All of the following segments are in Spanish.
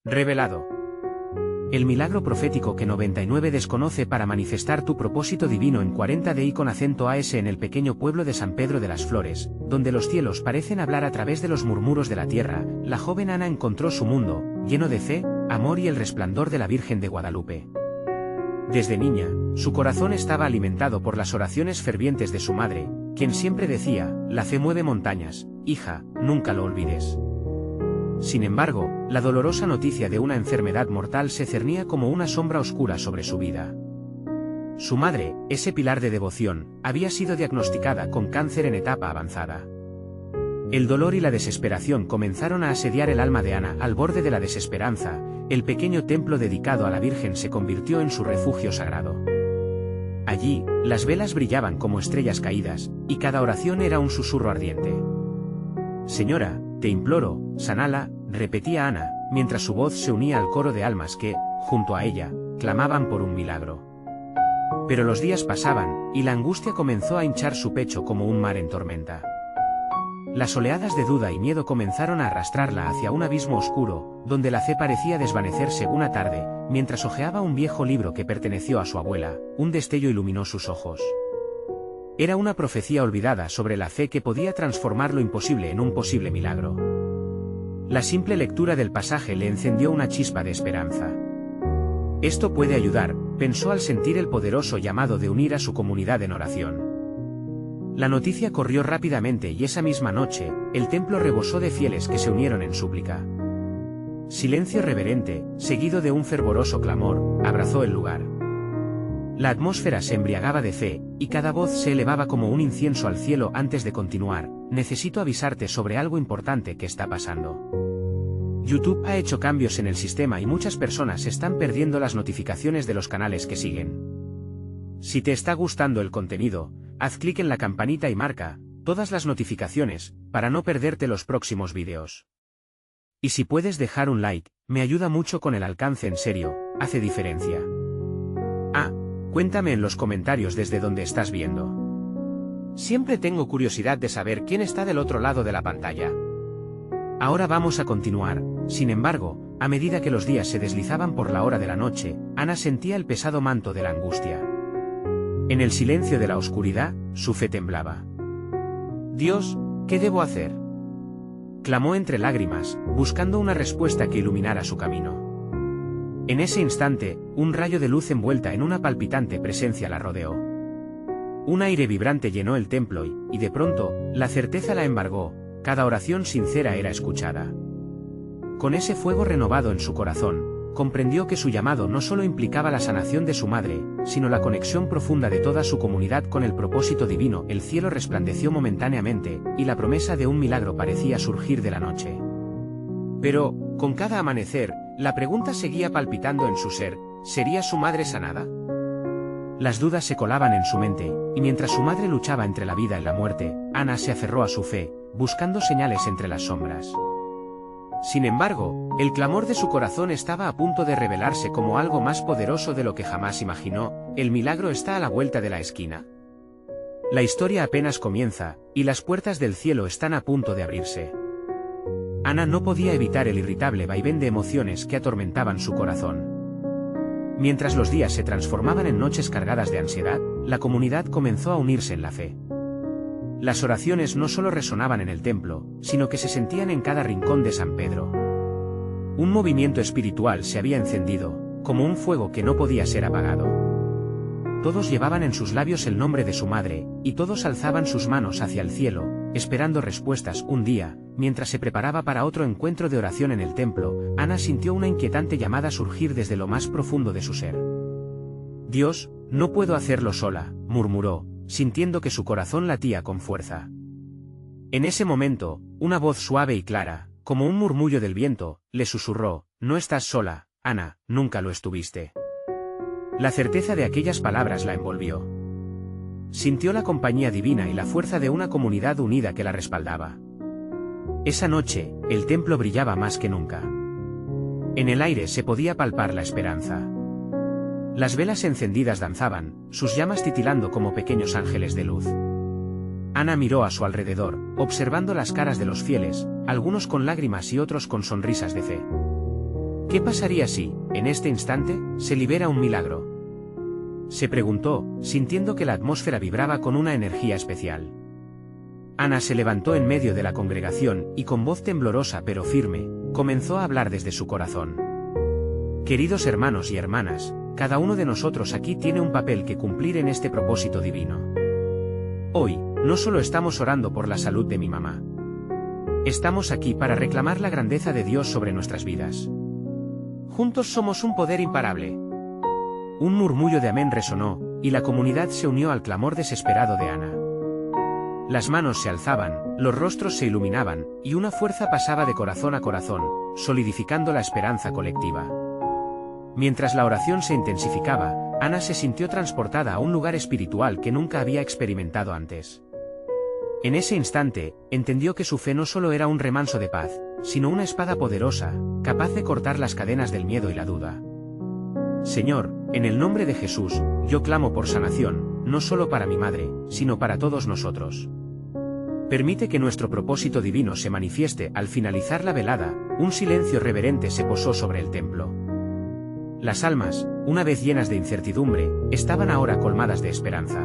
Revelado. El milagro profético que 99 desconoce para manifestar tu propósito divino en 40 DI con acento AS en el pequeño pueblo de San Pedro de las Flores, donde los cielos parecen hablar a través de los murmuros de la tierra, la joven Ana encontró su mundo, lleno de fe, amor y el resplandor de la Virgen de Guadalupe. Desde niña, su corazón estaba alimentado por las oraciones fervientes de su madre, quien siempre decía, la fe mueve montañas, hija, nunca lo olvides. Sin embargo, la dolorosa noticia de una enfermedad mortal se cernía como una sombra oscura sobre su vida. Su madre, ese pilar de devoción, había sido diagnosticada con cáncer en etapa avanzada. El dolor y la desesperación comenzaron a asediar el alma de Ana. Al borde de la desesperanza, el pequeño templo dedicado a la Virgen se convirtió en su refugio sagrado. Allí, las velas brillaban como estrellas caídas, y cada oración era un susurro ardiente. Señora, te imploro, sanala, repetía Ana, mientras su voz se unía al coro de almas que, junto a ella, clamaban por un milagro. Pero los días pasaban, y la angustia comenzó a hinchar su pecho como un mar en tormenta. Las oleadas de duda y miedo comenzaron a arrastrarla hacia un abismo oscuro, donde la fe parecía desvanecerse. Una tarde, mientras hojeaba un viejo libro que perteneció a su abuela, un destello iluminó sus ojos. Era una profecía olvidada sobre la fe que podía transformar lo imposible en un posible milagro. La simple lectura del pasaje le encendió una chispa de esperanza. Esto puede ayudar, pensó al sentir el poderoso llamado de unir a su comunidad en oración. La noticia corrió rápidamente y esa misma noche, el templo rebosó de fieles que se unieron en súplica. Silencio reverente, seguido de un fervoroso clamor, abrazó el lugar. La atmósfera se embriagaba de fe, y cada voz se elevaba como un incienso al cielo. Antes de continuar, necesito avisarte sobre algo importante que está pasando. YouTube ha hecho cambios en el sistema y muchas personas están perdiendo las notificaciones de los canales que siguen. Si te está gustando el contenido, haz clic en la campanita y marca todas las notificaciones, para no perderte los próximos vídeos. Y si puedes dejar un like, me ayuda mucho con el alcance. En serio, hace diferencia. Cuéntame en los comentarios desde dónde estás viendo. Siempre tengo curiosidad de saber quién está del otro lado de la pantalla. Ahora vamos a continuar. Sin embargo, a medida que los días se deslizaban por la hora de la noche, Ana sentía el pesado manto de la angustia. En el silencio de la oscuridad, su fe temblaba. Dios, ¿qué debo hacer?, clamó entre lágrimas, buscando una respuesta que iluminara su camino. En ese instante, un rayo de luz envuelta en una palpitante presencia la rodeó. Un aire vibrante llenó el templo y de pronto, la certeza la embargó, cada oración sincera era escuchada. Con ese fuego renovado en su corazón, comprendió que su llamado no solo implicaba la sanación de su madre, sino la conexión profunda de toda su comunidad con el propósito divino. El cielo resplandeció momentáneamente, y la promesa de un milagro parecía surgir de la noche. Pero, con cada amanecer, la pregunta seguía palpitando en su ser: ¿sería su madre sanada? Las dudas se colaban en su mente, y mientras su madre luchaba entre la vida y la muerte, Ana se aferró a su fe, buscando señales entre las sombras. Sin embargo, el clamor de su corazón estaba a punto de revelarse como algo más poderoso de lo que jamás imaginó. ¿El milagro está a la vuelta de la esquina? La historia apenas comienza, y las puertas del cielo están a punto de abrirse. Ana no podía evitar el irritable vaivén de emociones que atormentaban su corazón. Mientras los días se transformaban en noches cargadas de ansiedad, la comunidad comenzó a unirse en la fe. Las oraciones no solo resonaban en el templo, sino que se sentían en cada rincón de San Pedro. Un movimiento espiritual se había encendido, como un fuego que no podía ser apagado. Todos llevaban en sus labios el nombre de su madre, y todos alzaban sus manos hacia el cielo, esperando respuestas. Un día, mientras se preparaba para otro encuentro de oración en el templo, Ana sintió una inquietante llamada surgir desde lo más profundo de su ser. Dios, no puedo hacerlo sola, murmuró, sintiendo que su corazón latía con fuerza. En ese momento, una voz suave y clara, como un murmullo del viento, le susurró: no estás sola, Ana, nunca lo estuviste. La certeza de aquellas palabras la envolvió. Sintió la compañía divina y la fuerza de una comunidad unida que la respaldaba. Esa noche, el templo brillaba más que nunca. En el aire se podía palpar la esperanza. Las velas encendidas danzaban, sus llamas titilando como pequeños ángeles de luz. Ana miró a su alrededor, observando las caras de los fieles, algunos con lágrimas y otros con sonrisas de fe. ¿Qué pasaría si, en este instante, se libera un milagro? Se preguntó, sintiendo que la atmósfera vibraba con una energía especial. Ana se levantó en medio de la congregación y con voz temblorosa pero firme, comenzó a hablar desde su corazón. Queridos hermanos y hermanas, cada uno de nosotros aquí tiene un papel que cumplir en este propósito divino. Hoy, no solo estamos orando por la salud de mi mamá. Estamos aquí para reclamar la grandeza de Dios sobre nuestras vidas. Juntos somos un poder imparable. Un murmullo de amén resonó, y la comunidad se unió al clamor desesperado de Ana. Las manos se alzaban, los rostros se iluminaban, y una fuerza pasaba de corazón a corazón, solidificando la esperanza colectiva. Mientras la oración se intensificaba, Ana se sintió transportada a un lugar espiritual que nunca había experimentado antes. En ese instante, entendió que su fe no solo era un remanso de paz, sino una espada poderosa, capaz de cortar las cadenas del miedo y la duda. Señor, en el nombre de Jesús, yo clamo por sanación, no solo para mi madre, sino para todos nosotros. Permite que nuestro propósito divino se manifieste. Al finalizar la velada, un silencio reverente se posó sobre el templo. Las almas, una vez llenas de incertidumbre, estaban ahora colmadas de esperanza.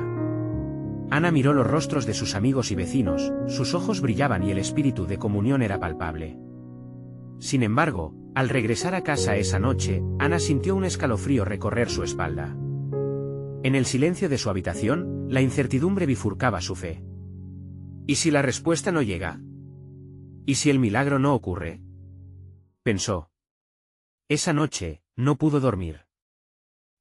Ana miró los rostros de sus amigos y vecinos, sus ojos brillaban y el espíritu de comunión era palpable. Sin embargo, al regresar a casa esa noche, Ana sintió un escalofrío recorrer su espalda. En el silencio de su habitación, la incertidumbre bifurcaba su fe. ¿Y si la respuesta no llega? ¿Y si el milagro no ocurre? Pensó. Esa noche, no pudo dormir.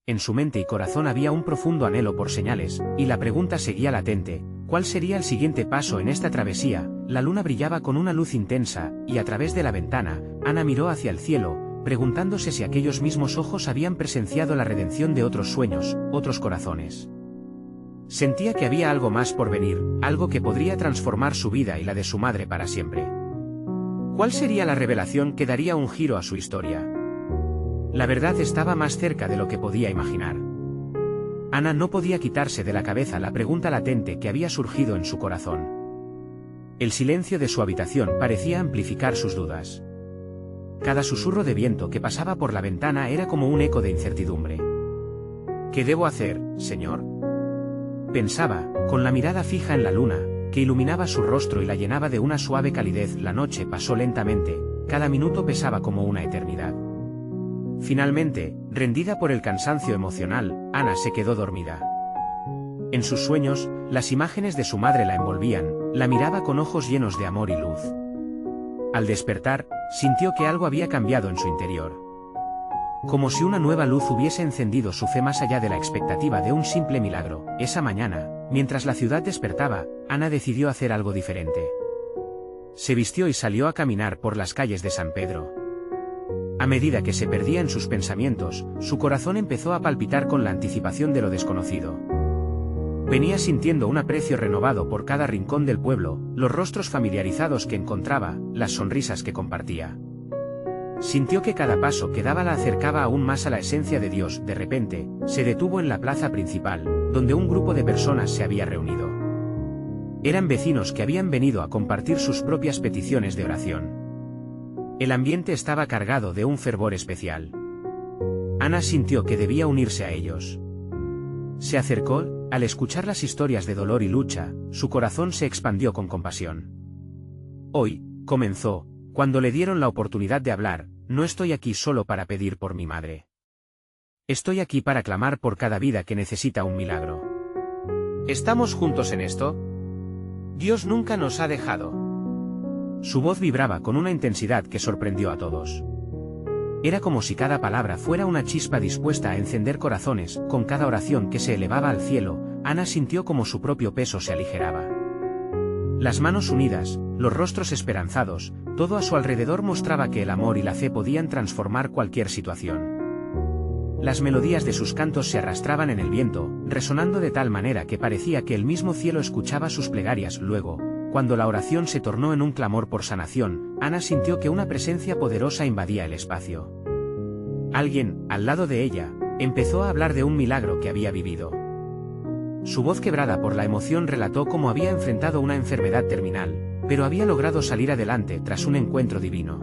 En su mente y corazón había un profundo anhelo por señales, y la pregunta seguía latente: ¿cuál sería el siguiente paso en esta travesía? La luna brillaba con una luz intensa, y a través de la ventana, Ana miró hacia el cielo, preguntándose si aquellos mismos ojos habían presenciado la redención de otros sueños, otros corazones. Sentía que había algo más por venir, algo que podría transformar su vida y la de su madre para siempre. ¿Cuál sería la revelación que daría un giro a su historia? La verdad estaba más cerca de lo que podía imaginar. Ana no podía quitarse de la cabeza la pregunta latente que había surgido en su corazón. El silencio de su habitación parecía amplificar sus dudas. Cada susurro de viento que pasaba por la ventana era como un eco de incertidumbre. ¿Qué debo hacer, Señor?, pensaba, con la mirada fija en la luna, que iluminaba su rostro y la llenaba de una suave calidez. La noche pasó lentamente, cada minuto pesaba como una eternidad. Finalmente, rendida por el cansancio emocional, Ana se quedó dormida. En sus sueños, las imágenes de su madre la envolvían, la miraba con ojos llenos de amor y luz. Al despertar, sintió que algo había cambiado en su interior. Como si una nueva luz hubiese encendido su fe más allá de la expectativa de un simple milagro. Esa mañana, mientras la ciudad despertaba, Ana decidió hacer algo diferente. Se vistió y salió a caminar por las calles de San Pedro. A medida que se perdía en sus pensamientos, su corazón empezó a palpitar con la anticipación de lo desconocido. Venía sintiendo un aprecio renovado por cada rincón del pueblo, los rostros familiarizados que encontraba, las sonrisas que compartía. Sintió que cada paso que daba la acercaba aún más a la esencia de Dios. De repente, se detuvo en la plaza principal, donde un grupo de personas se había reunido. Eran vecinos que habían venido a compartir sus propias peticiones de oración. El ambiente estaba cargado de un fervor especial. Ana sintió que debía unirse a ellos. Se acercó. Al escuchar las historias de dolor y lucha, su corazón se expandió con compasión. Hoy, comenzó, cuando le dieron la oportunidad de hablar, no estoy aquí solo para pedir por mi madre. Estoy aquí para clamar por cada vida que necesita un milagro. ¿Estamos juntos en esto? Dios nunca nos ha dejado. Su voz vibraba con una intensidad que sorprendió a todos. Era como si cada palabra fuera una chispa dispuesta a encender corazones. Con cada oración que se elevaba al cielo, Ana sintió como su propio peso se aligeraba. Las manos unidas, los rostros esperanzados, todo a su alrededor mostraba que el amor y la fe podían transformar cualquier situación. Las melodías de sus cantos se arrastraban en el viento, resonando de tal manera que parecía que el mismo cielo escuchaba sus plegarias. Luego, cuando la oración se tornó en un clamor por sanación, Ana sintió que una presencia poderosa invadía el espacio. Alguien, al lado de ella, empezó a hablar de un milagro que había vivido. Su voz quebrada por la emoción relató cómo había enfrentado una enfermedad terminal, pero había logrado salir adelante tras un encuentro divino.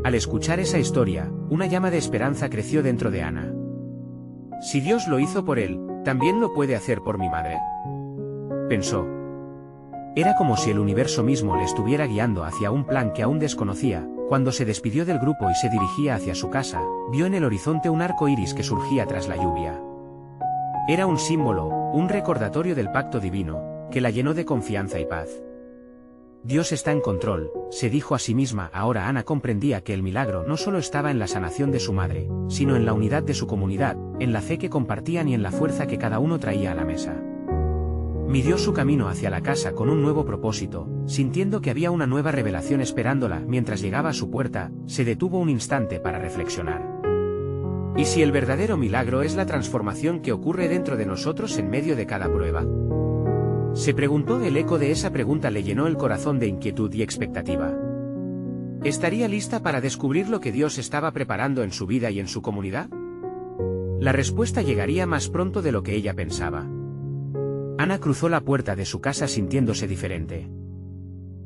Al escuchar esa historia, una llama de esperanza creció dentro de Ana. Si Dios lo hizo por él, también lo puede hacer por mi madre, pensó. Era como si el universo mismo le estuviera guiando hacia un plan que aún desconocía. Cuando se despidió del grupo y se dirigía hacia su casa, vio en el horizonte un arco iris que surgía tras la lluvia. Era un símbolo, un recordatorio del pacto divino, que la llenó de confianza y paz. Dios está en control, se dijo a sí misma. Ahora Ana comprendía que el milagro no solo estaba en la sanación de su madre, sino en la unidad de su comunidad, en la fe que compartían y en la fuerza que cada uno traía a la mesa. Midió su camino hacia la casa con un nuevo propósito, sintiendo que había una nueva revelación esperándola. Mientras llegaba a su puerta, se detuvo un instante para reflexionar. ¿Y si el verdadero milagro es la transformación que ocurre dentro de nosotros en medio de cada prueba? Se preguntó. El eco de esa pregunta le llenó el corazón de inquietud y expectativa. ¿Estaría lista para descubrir lo que Dios estaba preparando en su vida y en su comunidad? La respuesta llegaría más pronto de lo que ella pensaba. Ana cruzó la puerta de su casa sintiéndose diferente.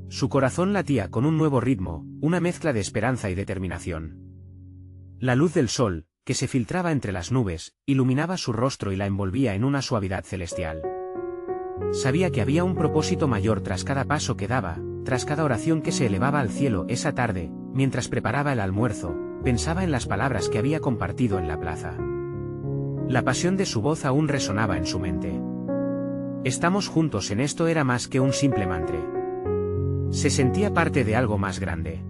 Su corazón latía con un nuevo ritmo, una mezcla de esperanza y determinación. La luz del sol, que se filtraba entre las nubes, iluminaba su rostro y la envolvía en una suavidad celestial. Sabía que había un propósito mayor tras cada paso que daba, tras cada oración que se elevaba al cielo. Esa tarde, mientras preparaba el almuerzo, pensaba en las palabras que había compartido en la plaza. La pasión de su voz aún resonaba en su mente. Estamos juntos en esto era más que un simple mantra. Se sentía parte de algo más grande.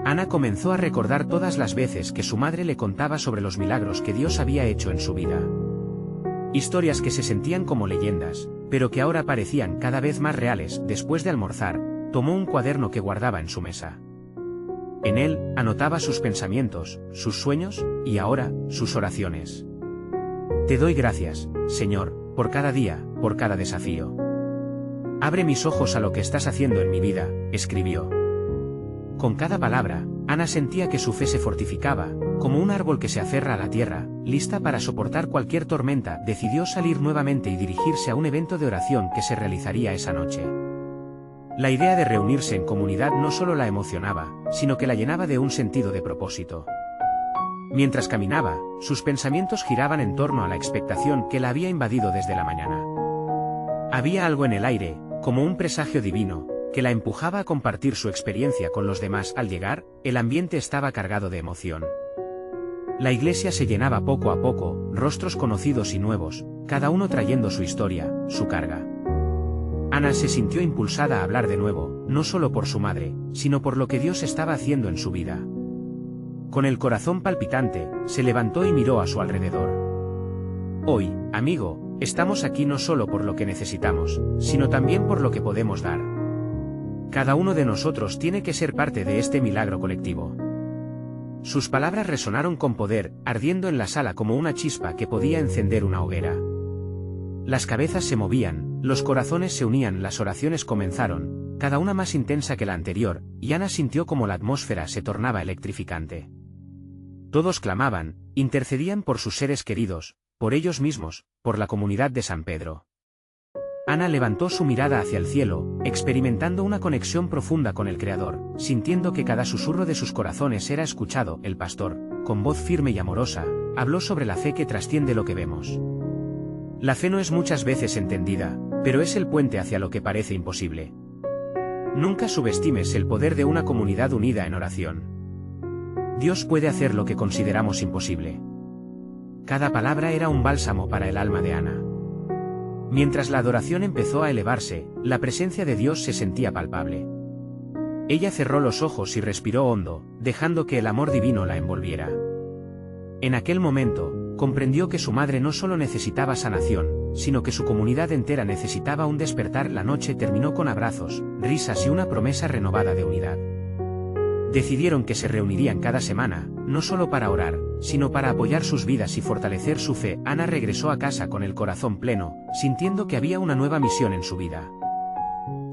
Ana comenzó a recordar todas las veces que su madre le contaba sobre los milagros que Dios había hecho en su vida. Historias que se sentían como leyendas, pero que ahora parecían cada vez más reales. Después de almorzar, tomó un cuaderno que guardaba en su mesa. En él, anotaba sus pensamientos, sus sueños, y ahora, sus oraciones. Te doy gracias, Señor, por cada día, por cada desafío. Abre mis ojos a lo que estás haciendo en mi vida, escribió. Con cada palabra, Ana sentía que su fe se fortificaba, como un árbol que se aferra a la tierra, lista para soportar cualquier tormenta. Decidió salir nuevamente y dirigirse a un evento de oración que se realizaría esa noche. La idea de reunirse en comunidad no solo la emocionaba, sino que la llenaba de un sentido de propósito. Mientras caminaba, sus pensamientos giraban en torno a la expectación que la había invadido desde la mañana. Había algo en el aire, como un presagio divino, que la empujaba a compartir su experiencia con los demás. Al llegar, el ambiente estaba cargado de emoción. La iglesia se llenaba poco a poco, rostros conocidos y nuevos, cada uno trayendo su historia, su carga. Ana se sintió impulsada a hablar de nuevo, no solo por su madre, sino por lo que Dios estaba haciendo en su vida. Con el corazón palpitante, se levantó y miró a su alrededor. Hoy, amigo, estamos aquí no solo por lo que necesitamos, sino también por lo que podemos dar. Cada uno de nosotros tiene que ser parte de este milagro colectivo. Sus palabras resonaron con poder, ardiendo en la sala como una chispa que podía encender una hoguera. Las cabezas se movían, los corazones se unían, las oraciones comenzaron, cada una más intensa que la anterior, y Ana sintió como la atmósfera se tornaba electrificante. Todos clamaban, intercedían por sus seres queridos, por ellos mismos, por la comunidad de San Pedro. Ana levantó su mirada hacia el cielo, experimentando una conexión profunda con el Creador, sintiendo que cada susurro de sus corazones era escuchado. El pastor, con voz firme y amorosa, habló sobre la fe que trasciende lo que vemos. La fe no es muchas veces entendida, pero es el puente hacia lo que parece imposible. Nunca subestimes el poder de una comunidad unida en oración. Dios puede hacer lo que consideramos imposible. Cada palabra era un bálsamo para el alma de Ana. Mientras la adoración empezó a elevarse, la presencia de Dios se sentía palpable. Ella cerró los ojos y respiró hondo, dejando que el amor divino la envolviera. En aquel momento, comprendió que su madre no solo necesitaba sanación, sino que su comunidad entera necesitaba un despertar. La noche terminó con abrazos, risas y una promesa renovada de unidad. Decidieron que se reunirían cada semana, no solo para orar, sino para apoyar sus vidas y fortalecer su fe. Ana regresó a casa con el corazón pleno, sintiendo que había una nueva misión en su vida.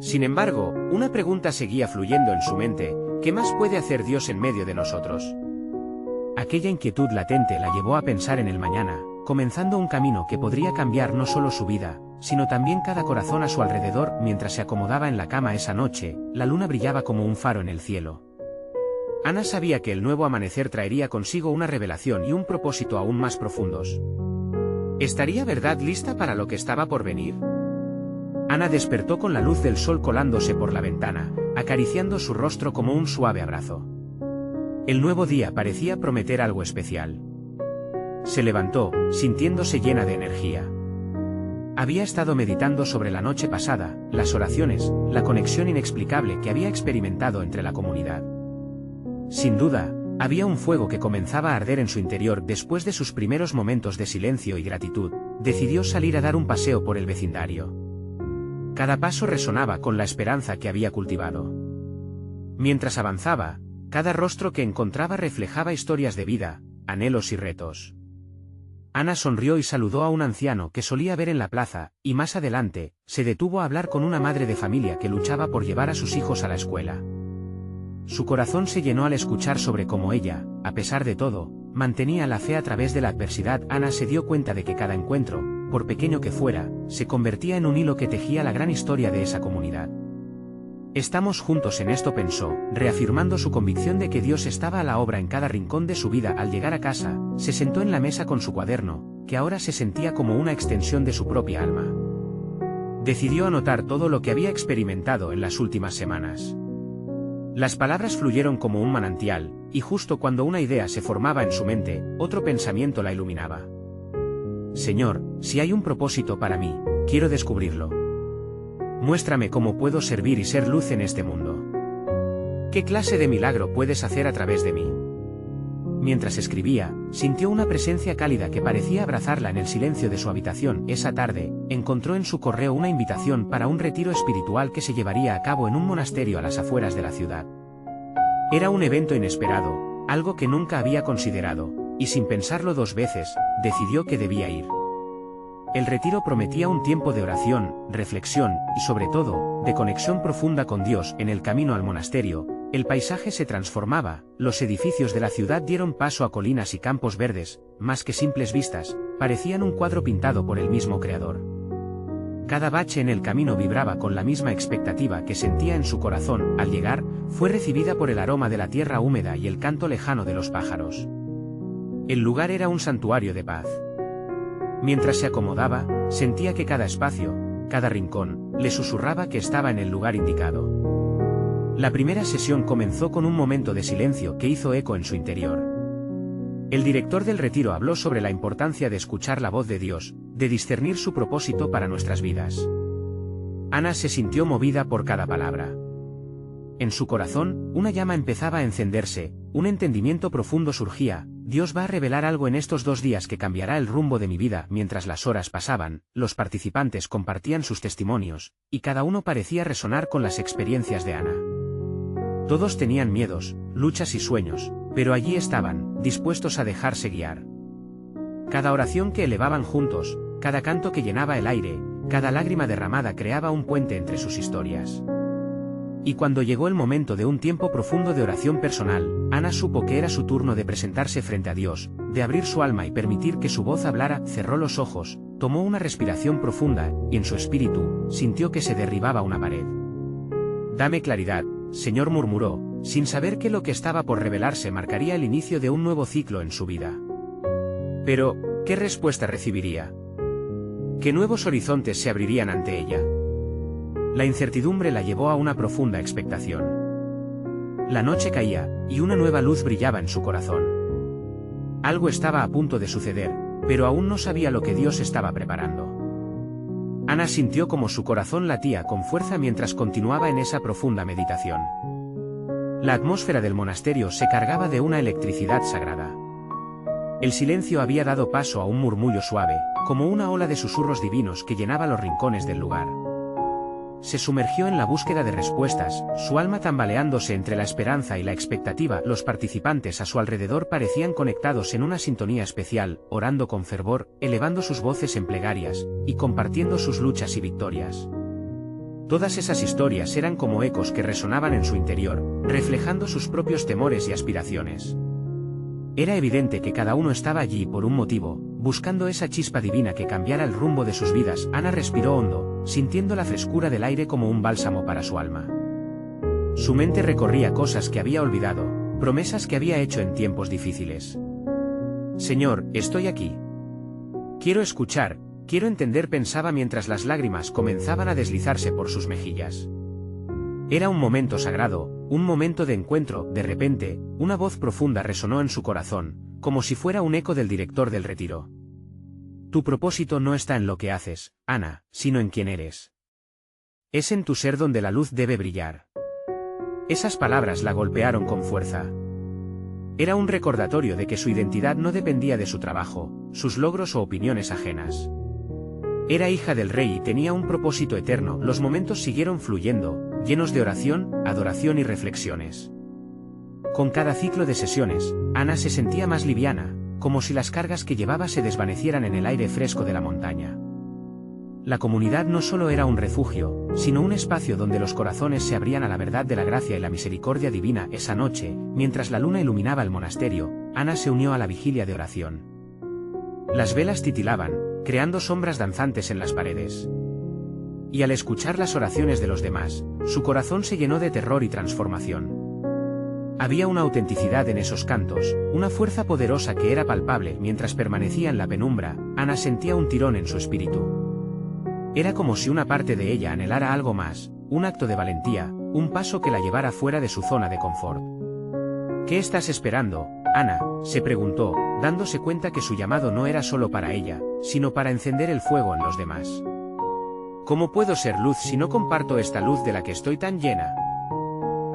Sin embargo, una pregunta seguía fluyendo en su mente: ¿qué más puede hacer Dios en medio de nosotros? Aquella inquietud latente la llevó a pensar en el mañana, comenzando un camino que podría cambiar no solo su vida, sino también cada corazón a su alrededor. Mientras se acomodaba en la cama esa noche, la luna brillaba como un faro en el cielo. Ana sabía que el nuevo amanecer traería consigo una revelación y un propósito aún más profundos. ¿Estaría verdad lista para lo que estaba por venir? Ana despertó con la luz del sol colándose por la ventana, acariciando su rostro como un suave abrazo. El nuevo día parecía prometer algo especial. Se levantó, sintiéndose llena de energía. Había estado meditando sobre la noche pasada, las oraciones, la conexión inexplicable que había experimentado entre la comunidad. Sin duda, había un fuego que comenzaba a arder en su interior después de sus primeros momentos de silencio y gratitud. Decidió salir a dar un paseo por el vecindario. Cada paso resonaba con la esperanza que había cultivado. Mientras avanzaba, cada rostro que encontraba reflejaba historias de vida, anhelos y retos. Ana sonrió y saludó a un anciano que solía ver en la plaza, y más adelante, se detuvo a hablar con una madre de familia que luchaba por llevar a sus hijos a la escuela. Su corazón se llenó al escuchar sobre cómo ella, a pesar de todo, mantenía la fe a través de la adversidad. Ana se dio cuenta de que cada encuentro, por pequeño que fuera, se convertía en un hilo que tejía la gran historia de esa comunidad. Estamos juntos en esto, pensó, reafirmando su convicción de que Dios estaba a la obra en cada rincón de su vida. Al llegar a casa, se sentó en la mesa con su cuaderno, que ahora se sentía como una extensión de su propia alma. Decidió anotar todo lo que había experimentado en las últimas semanas. Las palabras fluyeron como un manantial, y justo cuando una idea se formaba en su mente, otro pensamiento la iluminaba. Señor, si hay un propósito para mí, quiero descubrirlo. Muéstrame cómo puedo servir y ser luz en este mundo. ¿Qué clase de milagro puedes hacer a través de mí? Mientras escribía, sintió una presencia cálida que parecía abrazarla en el silencio de su habitación. Esa tarde, encontró en su correo una invitación para un retiro espiritual que se llevaría a cabo en un monasterio a las afueras de la ciudad. Era un evento inesperado, algo que nunca había considerado, y sin pensarlo dos veces, decidió que debía ir. El retiro prometía un tiempo de oración, reflexión, y sobre todo, de conexión profunda con Dios. En el camino al monasterio, el paisaje se transformaba, los edificios de la ciudad dieron paso a colinas y campos verdes, más que simples vistas, parecían un cuadro pintado por el mismo creador. Cada bache en el camino vibraba con la misma expectativa que sentía en su corazón. Al llegar, fue recibida por el aroma de la tierra húmeda y el canto lejano de los pájaros. El lugar era un santuario de paz. Mientras se acomodaba, sentía que cada espacio, cada rincón, le susurraba que estaba en el lugar indicado. La primera sesión comenzó con un momento de silencio que hizo eco en su interior. El director del retiro habló sobre la importancia de escuchar la voz de Dios, de discernir su propósito para nuestras vidas. Ana se sintió movida por cada palabra. En su corazón, una llama empezaba a encenderse, un entendimiento profundo surgía. Dios va a revelar algo en estos 2 días que cambiará el rumbo de mi vida. Mientras las horas pasaban, los participantes compartían sus testimonios, y cada uno parecía resonar con las experiencias de Ana. Todos tenían miedos, luchas y sueños, pero allí estaban, dispuestos a dejarse guiar. Cada oración que elevaban juntos, cada canto que llenaba el aire, cada lágrima derramada creaba un puente entre sus historias. Y cuando llegó el momento de un tiempo profundo de oración personal, Ana supo que era su turno de presentarse frente a Dios, de abrir su alma y permitir que su voz hablara. Cerró los ojos, tomó una respiración profunda, y en su espíritu, sintió que se derribaba una pared. «Dame claridad, Señor», murmuró, sin saber que lo que estaba por revelarse marcaría el inicio de un nuevo ciclo en su vida. Pero, ¿qué respuesta recibiría? ¿Qué nuevos horizontes se abrirían ante ella? La incertidumbre la llevó a una profunda expectación. La noche caía, y una nueva luz brillaba en su corazón. Algo estaba a punto de suceder, pero aún no sabía lo que Dios estaba preparando. Ana sintió como su corazón latía con fuerza mientras continuaba en esa profunda meditación. La atmósfera del monasterio se cargaba de una electricidad sagrada. El silencio había dado paso a un murmullo suave, como una ola de susurros divinos que llenaba los rincones del lugar. Se sumergió en la búsqueda de respuestas, su alma tambaleándose entre la esperanza y la expectativa. Los participantes a su alrededor parecían conectados en una sintonía especial, orando con fervor, elevando sus voces en plegarias, y compartiendo sus luchas y victorias. Todas esas historias eran como ecos que resonaban en su interior, reflejando sus propios temores y aspiraciones. Era evidente que cada uno estaba allí por un motivo, buscando esa chispa divina que cambiara el rumbo de sus vidas. Ana respiró hondo, sintiendo la frescura del aire como un bálsamo para su alma. Su mente recorría cosas que había olvidado, promesas que había hecho en tiempos difíciles. Señor, estoy aquí. Quiero escuchar, quiero entender, pensaba mientras las lágrimas comenzaban a deslizarse por sus mejillas. Era un momento sagrado, un momento de encuentro. De repente, una voz profunda resonó en su corazón, como si fuera un eco del director del retiro. Tu propósito no está en lo que haces, Ana, sino en quién eres. Es en tu ser donde la luz debe brillar. Esas palabras la golpearon con fuerza. Era un recordatorio de que su identidad no dependía de su trabajo, sus logros o opiniones ajenas. Era hija del rey y tenía un propósito eterno. Los momentos siguieron fluyendo, llenos de oración, adoración y reflexiones. Con cada ciclo de sesiones, Ana se sentía más liviana, como si las cargas que llevaba se desvanecieran en el aire fresco de la montaña. La comunidad no solo era un refugio, sino un espacio donde los corazones se abrían a la verdad de la gracia y la misericordia divina. Esa noche, mientras la luna iluminaba el monasterio, Ana se unió a la vigilia de oración. Las velas titilaban, creando sombras danzantes en las paredes. Y al escuchar las oraciones de los demás, su corazón se llenó de terror y transformación. Había una autenticidad en esos cantos, una fuerza poderosa que era palpable. Mientras permanecía en la penumbra, Ana sentía un tirón en su espíritu. Era como si una parte de ella anhelara algo más, un acto de valentía, un paso que la llevara fuera de su zona de confort. ¿Qué estás esperando, Ana?, se preguntó, dándose cuenta que su llamado no era solo para ella, sino para encender el fuego en los demás. ¿Cómo puedo ser luz si no comparto esta luz de la que estoy tan llena?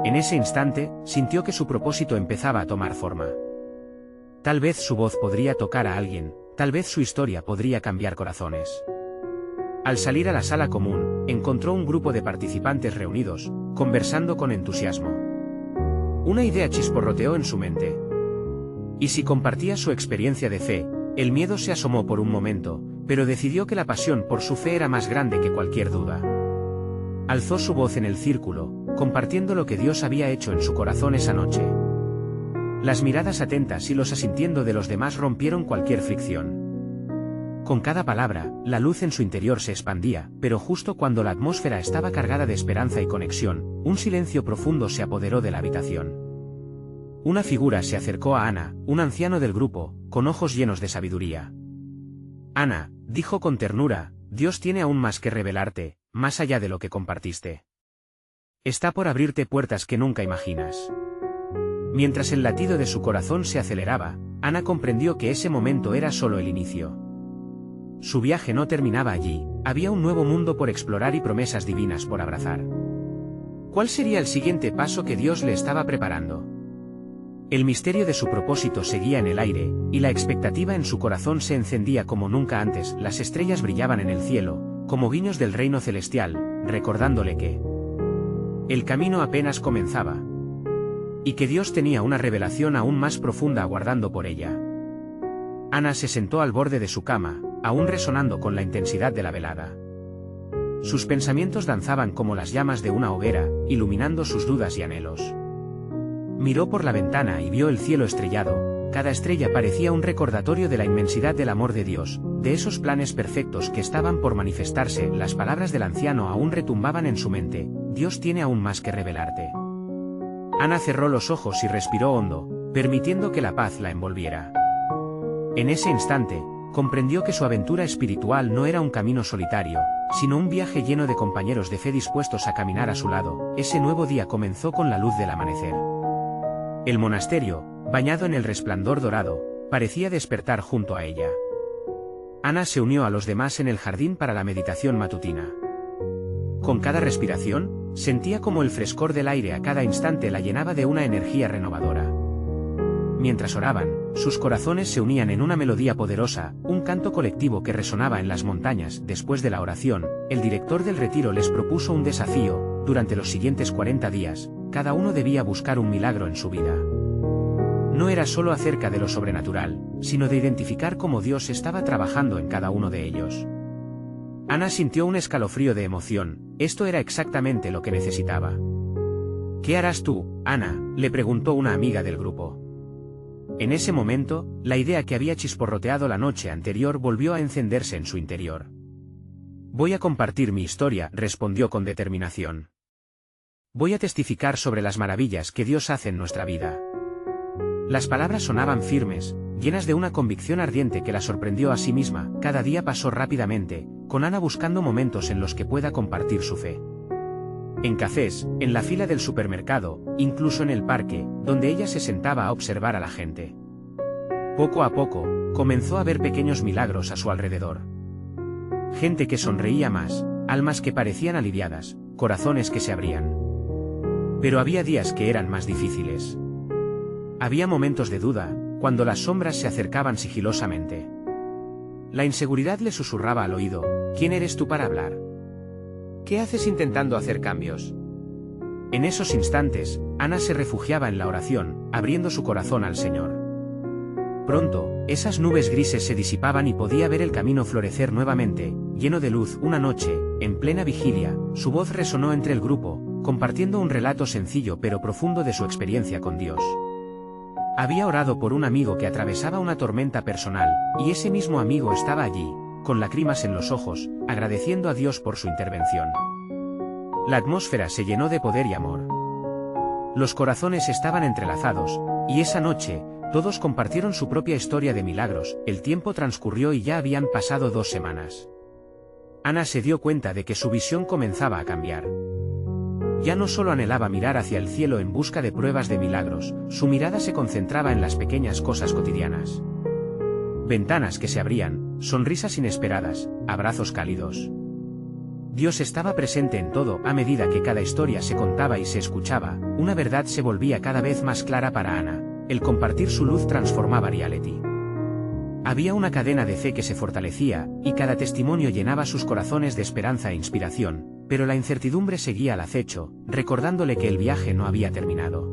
En ese instante, sintió que su propósito empezaba a tomar forma. Tal vez su voz podría tocar a alguien, tal vez su historia podría cambiar corazones. Al salir a la sala común, encontró un grupo de participantes reunidos, conversando con entusiasmo. Una idea chisporroteó en su mente. ¿Y si compartía su experiencia de fe? El miedo se asomó por un momento, pero decidió que la pasión por su fe era más grande que cualquier duda. Alzó su voz en el círculo, compartiendo lo que Dios había hecho en su corazón esa noche. Las miradas atentas y los asintiendo de los demás rompieron cualquier fricción. Con cada palabra, la luz en su interior se expandía, pero justo cuando la atmósfera estaba cargada de esperanza y conexión, un silencio profundo se apoderó de la habitación. Una figura se acercó a Ana, un anciano del grupo, con ojos llenos de sabiduría. Ana, dijo con ternura, Dios tiene aún más que revelarte, más allá de lo que compartiste. Está por abrirte puertas que nunca imaginas. Mientras el latido de su corazón se aceleraba, Ana comprendió que ese momento era solo el inicio. Su viaje no terminaba allí, había un nuevo mundo por explorar y promesas divinas por abrazar. ¿Cuál sería el siguiente paso que Dios le estaba preparando? El misterio de su propósito seguía en el aire, y la expectativa en su corazón se encendía como nunca antes. Las estrellas brillaban en el cielo, como guiños del reino celestial, recordándole que el camino apenas comenzaba. Y que Dios tenía una revelación aún más profunda aguardando por ella. Ana se sentó al borde de su cama, aún resonando con la intensidad de la velada. Sus pensamientos danzaban como las llamas de una hoguera, iluminando sus dudas y anhelos. Miró por la ventana y vio el cielo estrellado, cada estrella parecía un recordatorio de la inmensidad del amor de Dios, de esos planes perfectos que estaban por manifestarse. Las palabras del anciano aún retumbaban en su mente, Dios tiene aún más que revelarte. Ana cerró los ojos y respiró hondo, permitiendo que la paz la envolviera. En ese instante, comprendió que su aventura espiritual no era un camino solitario, sino un viaje lleno de compañeros de fe dispuestos a caminar a su lado. Ese nuevo día comenzó con la luz del amanecer. El monasterio, bañado en el resplandor dorado, parecía despertar junto a ella. Ana se unió a los demás en el jardín para la meditación matutina. Con cada respiración, sentía como el frescor del aire a cada instante la llenaba de una energía renovadora. Mientras oraban, sus corazones se unían en una melodía poderosa, un canto colectivo que resonaba en las montañas. Después de la oración, el director del retiro les propuso un desafío. Durante los siguientes 40 días, cada uno debía buscar un milagro en su vida. No era solo acerca de lo sobrenatural, sino de identificar cómo Dios estaba trabajando en cada uno de ellos. Ana sintió un escalofrío de emoción, esto era exactamente lo que necesitaba. ¿Qué harás tú, Ana?, le preguntó una amiga del grupo. En ese momento, la idea que había chisporroteado la noche anterior volvió a encenderse en su interior. Voy a compartir mi historia, respondió con determinación. Voy a testificar sobre las maravillas que Dios hace en nuestra vida. Las palabras sonaban firmes, llenas de una convicción ardiente que la sorprendió a sí misma. Cada día pasó rápidamente, con Ana buscando momentos en los que pueda compartir su fe. En cafés, en la fila del supermercado, incluso en el parque, donde ella se sentaba a observar a la gente. Poco a poco, comenzó a ver pequeños milagros a su alrededor. Gente que sonreía más, almas que parecían aliviadas, corazones que se abrían. Pero había días que eran más difíciles. Había momentos de duda, cuando las sombras se acercaban sigilosamente. La inseguridad le susurraba al oído: ¿quién eres tú para hablar? ¿Qué haces intentando hacer cambios? En esos instantes, Ana se refugiaba en la oración, abriendo su corazón al Señor. Pronto, esas nubes grises se disipaban y podía ver el camino florecer nuevamente, lleno de luz. Una noche, en plena vigilia, su voz resonó entre el grupo, compartiendo un relato sencillo pero profundo de su experiencia con Dios. Había orado por un amigo que atravesaba una tormenta personal, y ese mismo amigo estaba allí, con lágrimas en los ojos, agradeciendo a Dios por su intervención. La atmósfera se llenó de poder y amor. Los corazones estaban entrelazados, y esa noche, todos compartieron su propia historia de milagros. El tiempo transcurrió y ya habían pasado 2 semanas. Ana se dio cuenta de que su visión comenzaba a cambiar. Ya no solo anhelaba mirar hacia el cielo en busca de pruebas de milagros, su mirada se concentraba en las pequeñas cosas cotidianas. Ventanas que se abrían, sonrisas inesperadas, abrazos cálidos. Dios estaba presente en todo. A medida que cada historia se contaba y se escuchaba, una verdad se volvía cada vez más clara para Ana: el compartir su luz transformaba reality. Había una cadena de fe que se fortalecía, y cada testimonio llenaba sus corazones de esperanza e inspiración, pero la incertidumbre seguía al acecho, recordándole que el viaje no había terminado.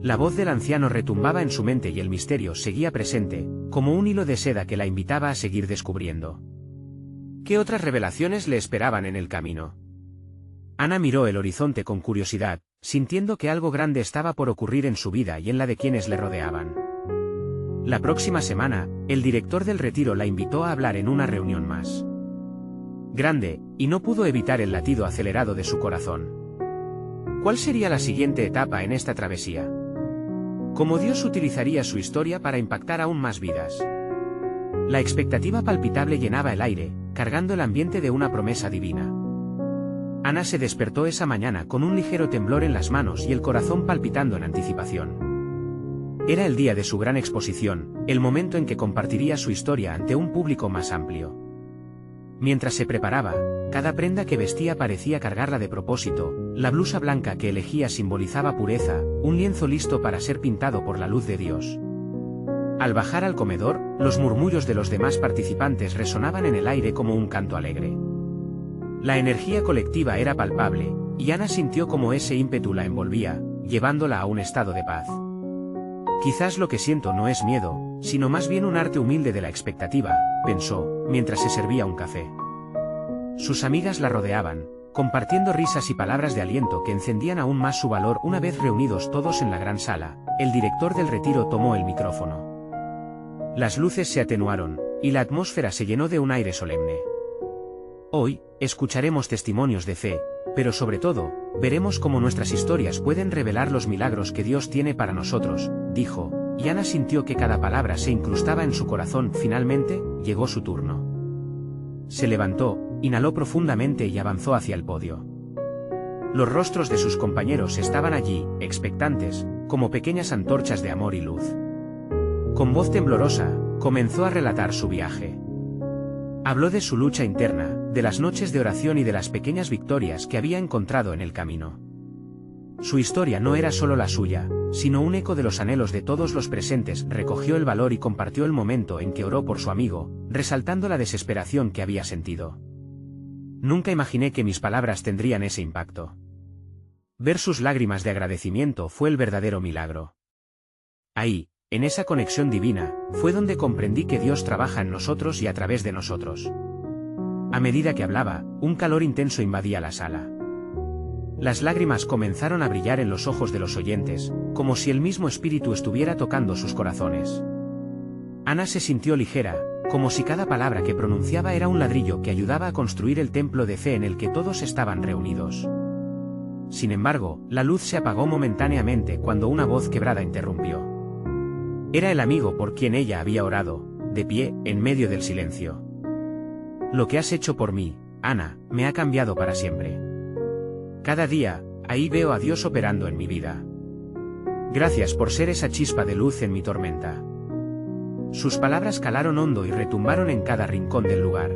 La voz del anciano retumbaba en su mente y el misterio seguía presente, como un hilo de seda que la invitaba a seguir descubriendo. ¿Qué otras revelaciones le esperaban en el camino? Ana miró el horizonte con curiosidad, sintiendo que algo grande estaba por ocurrir en su vida y en la de quienes le rodeaban. La próxima semana, el director del retiro la invitó a hablar en una reunión más grande, y no pudo evitar el latido acelerado de su corazón. ¿Cuál sería la siguiente etapa en esta travesía? ¿Cómo Dios utilizaría su historia para impactar aún más vidas? La expectativa palpitable llenaba el aire, cargando el ambiente de una promesa divina. Ana se despertó esa mañana con un ligero temblor en las manos y el corazón palpitando en anticipación. Era el día de su gran exposición, el momento en que compartiría su historia ante un público más amplio. Mientras se preparaba, cada prenda que vestía parecía cargarla de propósito. La blusa blanca que elegía simbolizaba pureza, un lienzo listo para ser pintado por la luz de Dios. Al bajar al comedor, los murmullos de los demás participantes resonaban en el aire como un canto alegre. La energía colectiva era palpable, y Ana sintió como ese ímpetu la envolvía, llevándola a un estado de paz. Quizás lo que siento no es miedo, sino más bien un arte humilde de la expectativa, pensó, mientras se servía un café. Sus amigas la rodeaban, compartiendo risas y palabras de aliento que encendían aún más su valor. Una vez reunidos todos en la gran sala, el director del retiro tomó el micrófono. Las luces se atenuaron, y la atmósfera se llenó de un aire solemne. Hoy, escucharemos testimonios de fe, pero sobre todo, veremos cómo nuestras historias pueden revelar los milagros que Dios tiene para nosotros, dijo, y Ana sintió que cada palabra se incrustaba en su corazón. Finalmente, llegó su turno. Se levantó, inhaló profundamente y avanzó hacia el podio. Los rostros de sus compañeros estaban allí, expectantes, como pequeñas antorchas de amor y luz. Con voz temblorosa, comenzó a relatar su viaje. Habló de su lucha interna, de las noches de oración y de las pequeñas victorias que había encontrado en el camino. Su historia no era solo la suya, sino un eco de los anhelos de todos los presentes. Recogió el valor y compartió el momento en que oró por su amigo, resaltando la desesperación que había sentido. Nunca imaginé que mis palabras tendrían ese impacto. Ver sus lágrimas de agradecimiento fue el verdadero milagro. Ahí, en esa conexión divina, fue donde comprendí que Dios trabaja en nosotros y a través de nosotros. A medida que hablaba, un calor intenso invadía la sala. Las lágrimas comenzaron a brillar en los ojos de los oyentes, como si el mismo espíritu estuviera tocando sus corazones. Ana se sintió ligera, como si cada palabra que pronunciaba era un ladrillo que ayudaba a construir el templo de fe en el que todos estaban reunidos. Sin embargo, la luz se apagó momentáneamente cuando una voz quebrada interrumpió. Era el amigo por quien ella había orado, de pie, en medio del silencio. Lo que has hecho por mí, Ana, me ha cambiado para siempre. Cada día, ahí veo a Dios operando en mi vida. Gracias por ser esa chispa de luz en mi tormenta. Sus palabras calaron hondo y retumbaron en cada rincón del lugar.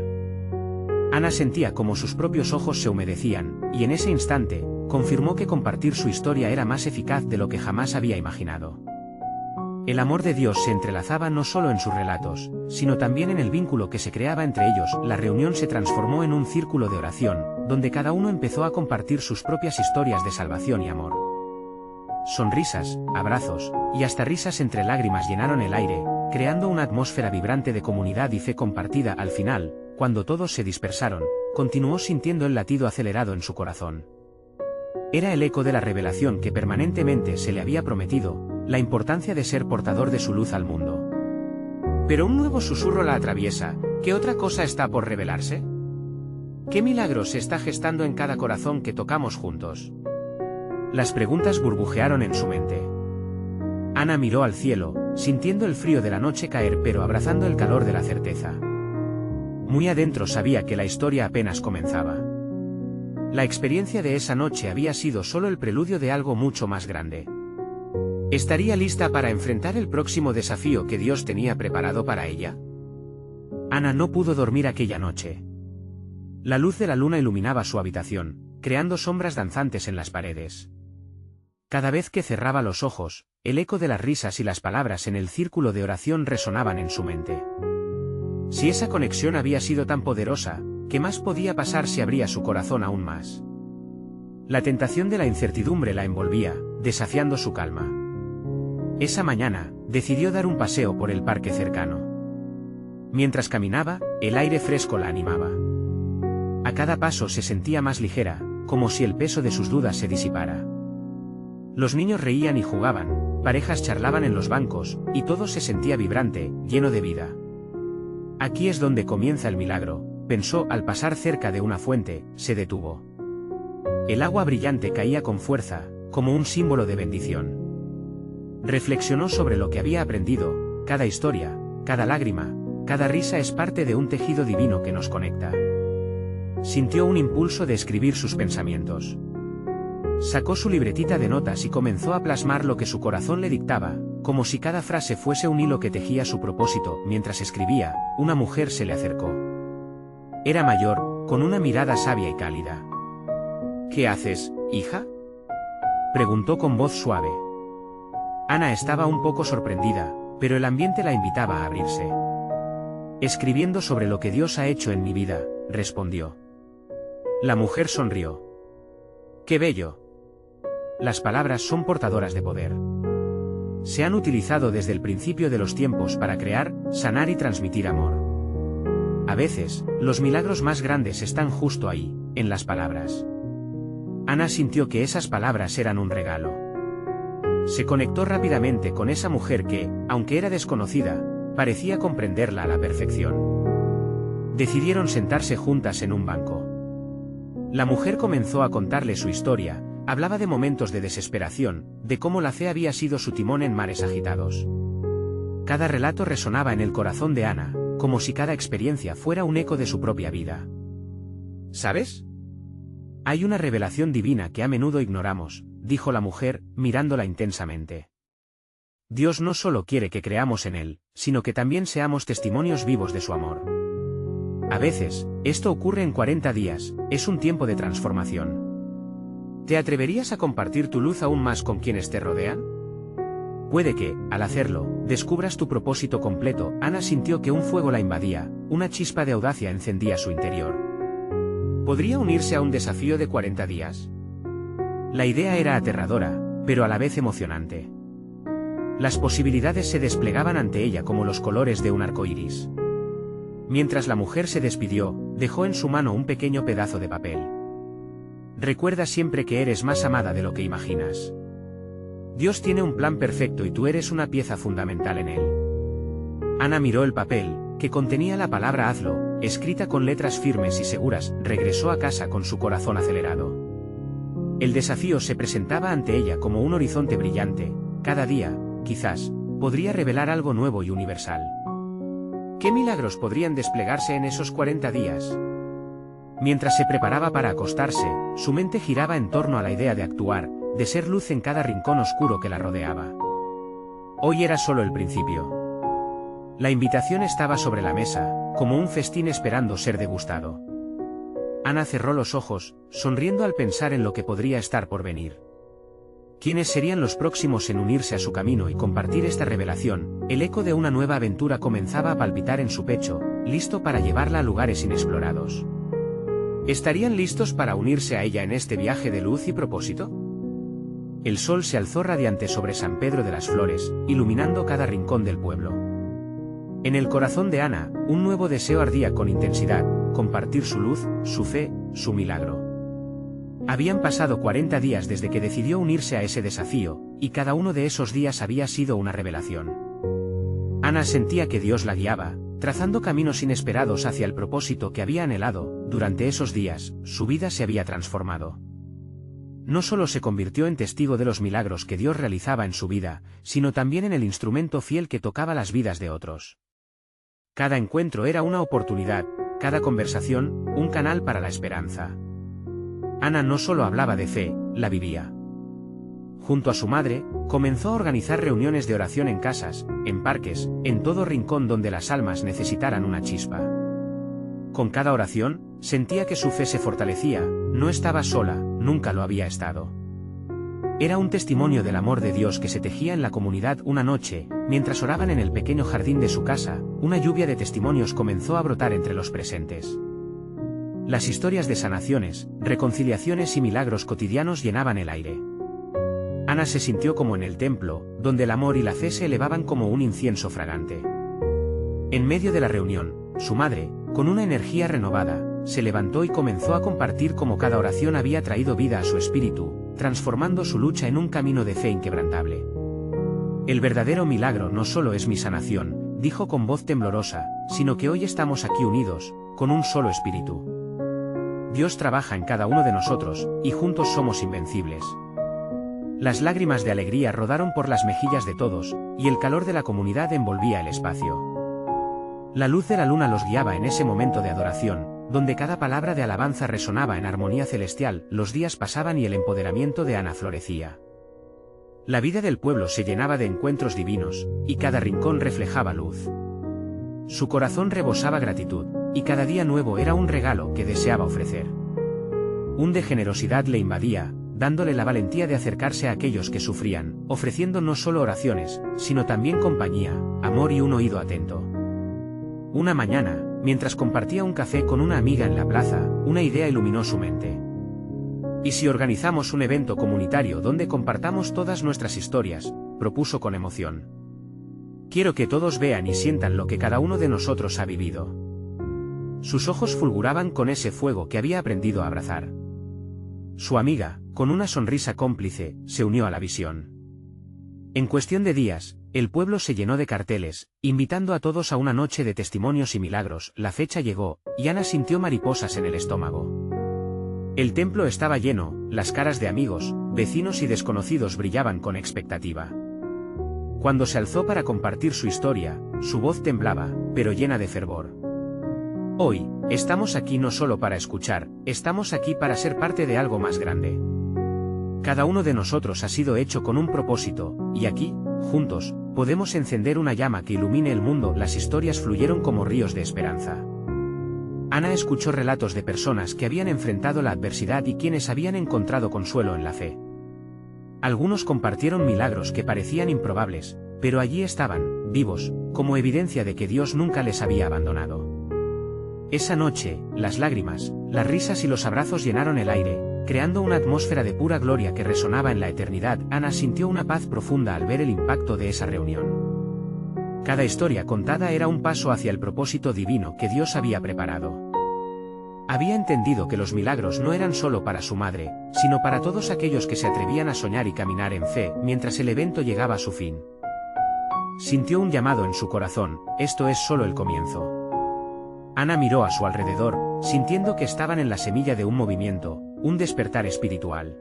Ana sentía como sus propios ojos se humedecían, y en ese instante, confirmó que compartir su historia era más eficaz de lo que jamás había imaginado. El amor de Dios se entrelazaba no solo en sus relatos, sino también en el vínculo que se creaba entre ellos. La reunión se transformó en un círculo de oración, donde cada uno empezó a compartir sus propias historias de salvación y amor. Sonrisas, abrazos, y hasta risas entre lágrimas llenaron el aire, creando una atmósfera vibrante de comunidad y fe compartida. Al final, cuando todos se dispersaron, continuó sintiendo el latido acelerado en su corazón. Era el eco de la revelación que permanentemente se le había prometido, la importancia de ser portador de su luz al mundo. Pero un nuevo susurro la atraviesa. ¿Qué otra cosa está por revelarse? ¿Qué milagro se está gestando en cada corazón que tocamos juntos? Las preguntas burbujearon en su mente. Ana miró al cielo, sintiendo el frío de la noche caer pero abrazando el calor de la certeza. Muy adentro sabía que la historia apenas comenzaba. La experiencia de esa noche había sido solo el preludio de algo mucho más grande. ¿Estaría lista para enfrentar el próximo desafío que Dios tenía preparado para ella? Ana no pudo dormir aquella noche. La luz de la luna iluminaba su habitación, creando sombras danzantes en las paredes. Cada vez que cerraba los ojos, el eco de las risas y las palabras en el círculo de oración resonaban en su mente. Si esa conexión había sido tan poderosa, ¿qué más podía pasar si abría su corazón aún más? La tentación de la incertidumbre la envolvía, desafiando su calma. Esa mañana, decidió dar un paseo por el parque cercano. Mientras caminaba, el aire fresco la animaba. A cada paso se sentía más ligera, como si el peso de sus dudas se disipara. Los niños reían y jugaban, parejas charlaban en los bancos, y todo se sentía vibrante, lleno de vida. Aquí es donde comienza el milagro, pensó. Al pasar cerca de una fuente, se detuvo. El agua brillante caía con fuerza, como un símbolo de bendición. Reflexionó sobre lo que había aprendido. Cada historia, cada lágrima, cada risa es parte de un tejido divino que nos conecta. Sintió un impulso de escribir sus pensamientos. Sacó su libretita de notas y comenzó a plasmar lo que su corazón le dictaba, como si cada frase fuese un hilo que tejía su propósito. Mientras escribía, una mujer se le acercó. Era mayor, con una mirada sabia y cálida. ¿Qué haces, hija?, preguntó con voz suave. Ana estaba un poco sorprendida, pero el ambiente la invitaba a abrirse. Escribiendo sobre lo que Dios ha hecho en mi vida, respondió. La mujer sonrió. ¡Qué bello! Las palabras son portadoras de poder. Se han utilizado desde el principio de los tiempos para crear, sanar y transmitir amor. A veces, los milagros más grandes están justo ahí, en las palabras. Ana sintió que esas palabras eran un regalo. Se conectó rápidamente con esa mujer que, aunque era desconocida, parecía comprenderla a la perfección. Decidieron sentarse juntas en un banco. La mujer comenzó a contarle su historia, hablaba de momentos de desesperación, de cómo la fe había sido su timón en mares agitados. Cada relato resonaba en el corazón de Ana, como si cada experiencia fuera un eco de su propia vida. ¿Sabes? Hay una revelación divina que a menudo ignoramos, dijo la mujer, mirándola intensamente. Dios no solo quiere que creamos en Él, sino que también seamos testimonios vivos de su amor. A veces, esto ocurre en 40 días, es un tiempo de transformación. ¿Te atreverías a compartir tu luz aún más con quienes te rodean? Puede que, al hacerlo, descubras tu propósito completo. Ana sintió que un fuego la invadía, una chispa de audacia encendía su interior. ¿Podría unirse a un desafío de 40 días? La idea era aterradora, pero a la vez emocionante. Las posibilidades se desplegaban ante ella como los colores de un arco iris. Mientras la mujer se despidió, dejó en su mano un pequeño pedazo de papel. Recuerda siempre que eres más amada de lo que imaginas. Dios tiene un plan perfecto y tú eres una pieza fundamental en él. Ana miró el papel, que contenía la palabra hazlo, escrita con letras firmes y seguras. Regresó a casa con su corazón acelerado. El desafío se presentaba ante ella como un horizonte brillante. Cada día, quizás, podría revelar algo nuevo y universal. ¿Qué milagros podrían desplegarse en esos 40 días? Mientras se preparaba para acostarse, su mente giraba en torno a la idea de actuar, de ser luz en cada rincón oscuro que la rodeaba. Hoy era solo el principio. La invitación estaba sobre la mesa, como un festín esperando ser degustado. Ana cerró los ojos, sonriendo al pensar en lo que podría estar por venir. ¿Quiénes serían los próximos en unirse a su camino y compartir esta revelación? El eco de una nueva aventura comenzaba a palpitar en su pecho, listo para llevarla a lugares inexplorados. ¿Estarían listos para unirse a ella en este viaje de luz y propósito? El sol se alzó radiante sobre San Pedro de las Flores, iluminando cada rincón del pueblo. En el corazón de Ana, un nuevo deseo ardía con intensidad: compartir su luz, su fe, su milagro. Habían pasado 40 días desde que decidió unirse a ese desafío, y cada uno de esos días había sido una revelación. Ana sentía que Dios la guiaba, trazando caminos inesperados hacia el propósito que había anhelado. Durante esos días, su vida se había transformado. No solo se convirtió en testigo de los milagros que Dios realizaba en su vida, sino también en el instrumento fiel que tocaba las vidas de otros. Cada encuentro era una oportunidad, cada conversación, un canal para la esperanza. Ana no solo hablaba de fe, la vivía. Junto a su madre, comenzó a organizar reuniones de oración en casas, en parques, en todo rincón donde las almas necesitaran una chispa. Con cada oración, sentía que su fe se fortalecía. No estaba sola, nunca lo había estado. Era un testimonio del amor de Dios que se tejía en la comunidad. Una noche, mientras oraban en el pequeño jardín de su casa, una lluvia de testimonios comenzó a brotar entre los presentes. Las historias de sanaciones, reconciliaciones y milagros cotidianos llenaban el aire. Ana se sintió como en el templo, donde el amor y la fe se elevaban como un incienso fragante. En medio de la reunión, su madre, con una energía renovada, se levantó y comenzó a compartir cómo cada oración había traído vida a su espíritu, transformando su lucha en un camino de fe inquebrantable. El verdadero milagro no solo es mi sanación, dijo con voz temblorosa, sino que hoy estamos aquí unidos, con un solo espíritu. Dios trabaja en cada uno de nosotros, y juntos somos invencibles. Las lágrimas de alegría rodaron por las mejillas de todos, y el calor de la comunidad envolvía el espacio. La luz de la luna los guiaba en ese momento de adoración, donde cada palabra de alabanza resonaba en armonía celestial. Los días pasaban y el empoderamiento de Ana florecía. La vida del pueblo se llenaba de encuentros divinos, y cada rincón reflejaba luz. Su corazón rebosaba gratitud, y cada día nuevo era un regalo que deseaba ofrecer. Un de generosidad le invadía, dándole la valentía de acercarse a aquellos que sufrían, ofreciendo no solo oraciones, sino también compañía, amor y un oído atento. Una mañana, mientras compartía un café con una amiga en la plaza, una idea iluminó su mente. ¿Y si organizamos un evento comunitario donde compartamos todas nuestras historias?, propuso con emoción. Quiero que todos vean y sientan lo que cada uno de nosotros ha vivido. Sus ojos fulguraban con ese fuego que había aprendido a abrazar. Su amiga, con una sonrisa cómplice, se unió a la visión. En cuestión de días, el pueblo se llenó de carteles, invitando a todos a una noche de testimonios y milagros. La fecha llegó, y Ana sintió mariposas en el estómago. El templo estaba lleno, las caras de amigos, vecinos y desconocidos brillaban con expectativa. Cuando se alzó para compartir su historia, su voz temblaba, pero llena de fervor. Hoy, estamos aquí no solo para escuchar, estamos aquí para ser parte de algo más grande. Cada uno de nosotros ha sido hecho con un propósito, y aquí, juntos, podemos encender una llama que ilumine el mundo. Las historias fluyeron como ríos de esperanza. Ana escuchó relatos de personas que habían enfrentado la adversidad y quienes habían encontrado consuelo en la fe. Algunos compartieron milagros que parecían improbables, pero allí estaban, vivos, como evidencia de que Dios nunca les había abandonado. Esa noche, las lágrimas, las risas y los abrazos llenaron el aire, creando una atmósfera de pura gloria que resonaba en la eternidad. Ana sintió una paz profunda al ver el impacto de esa reunión. Cada historia contada era un paso hacia el propósito divino que Dios había preparado. Había entendido que los milagros no eran solo para su madre, sino para todos aquellos que se atrevían a soñar y caminar en fe. Mientras el evento llegaba a su fin, sintió un llamado en su corazón: esto es solo el comienzo. Ana miró a su alrededor, sintiendo que estaban en la semilla de un movimiento, un despertar espiritual.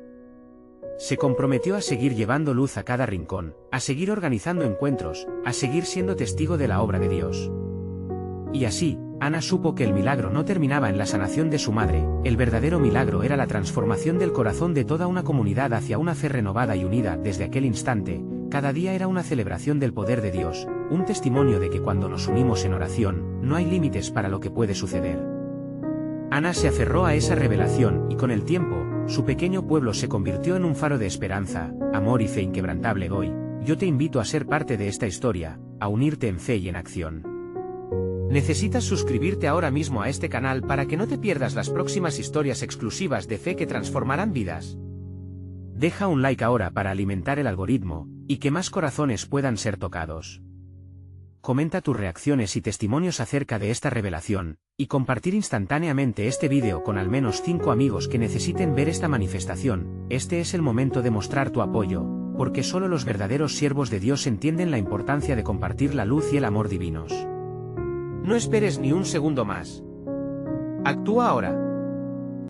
Se comprometió a seguir llevando luz a cada rincón, a seguir organizando encuentros, a seguir siendo testigo de la obra de Dios. Y así, Ana supo que el milagro no terminaba en la sanación de su madre, el verdadero milagro era la transformación del corazón de toda una comunidad hacia una fe renovada y unida. Desde aquel instante, cada día era una celebración del poder de Dios, un testimonio de que cuando nos unimos en oración, no hay límites para lo que puede suceder. Ana se aferró a esa revelación y con el tiempo, su pequeño pueblo se convirtió en un faro de esperanza, amor y fe inquebrantable. Hoy, yo te invito a ser parte de esta historia, a unirte en fe y en acción. Necesitas suscribirte ahora mismo a este canal para que no te pierdas las próximas historias exclusivas de fe que transformarán vidas. Deja un like ahora para alimentar el algoritmo, y que más corazones puedan ser tocados. Comenta tus reacciones y testimonios acerca de esta revelación, y compartir instantáneamente este vídeo con al menos 5 amigos que necesiten ver esta manifestación. Este es el momento de mostrar tu apoyo, porque solo los verdaderos siervos de Dios entienden la importancia de compartir la luz y el amor divinos. No esperes ni un segundo más. Actúa ahora.